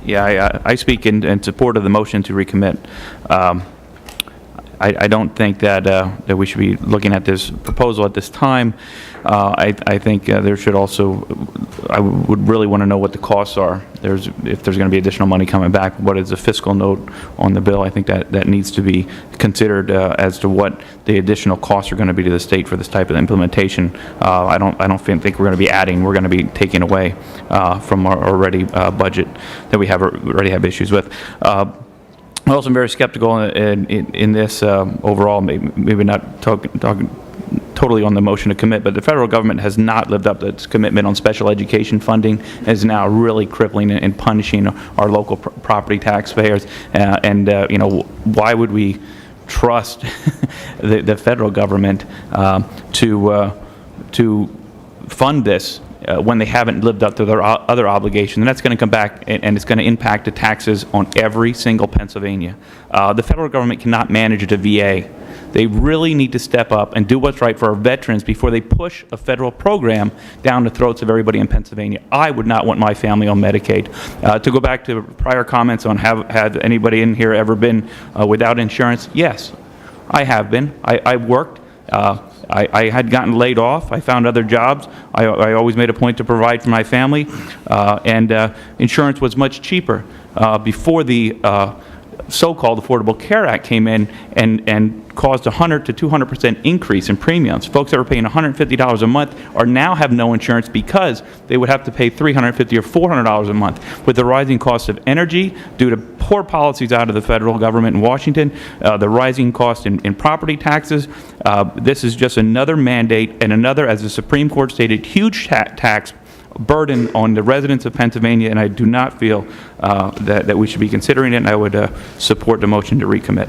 Yeah, I speak in support of the motion to recommit. I don't think that we should be looking at this proposal at this time. I think there should also, I would really want to know what the costs are. If there's going to be additional money coming back, what is the fiscal note on the bill? I think that needs to be considered as to what the additional costs are going to be to the state for this type of implementation. I don't think we're going to be adding. We're going to be taking away from our already budget that we already have issues with. I also am very skeptical in this overall, maybe not talking totally on the motion to commit, but the federal government has not lived up to its commitment on special education funding, and is now really crippling and punishing our local property taxpayers. You know, why would we trust the federal government to fund this when they haven't lived up to their other obligations? And that's going to come back, and it's going to impact the taxes on every single Pennsylvania. The federal government cannot manage the VA. They really need to step up and do what's right for our veterans before they push a federal program down the throats of everybody in Pennsylvania. I would not want my family on Medicaid. To go back to prior comments on had anybody in here ever been without insurance? Yes, I have been. I worked. I had gotten laid off. I found other jobs. I always made a point to provide for my family, and insurance was much cheaper before the so-called Affordable Care Act came in and caused a 100 to 200% increase in premiums. Folks that were paying $150 a month now have no insurance because they would have to pay $350 or $400 a month. With the rising cost of energy due to poor policies out of the federal government in Washington, the rising cost in property taxes, this is just another mandate and another, as the Supreme Court stated, huge tax burden on the residents of Pennsylvania, and I do not feel that we should be considering it, and I would support the motion to recommit.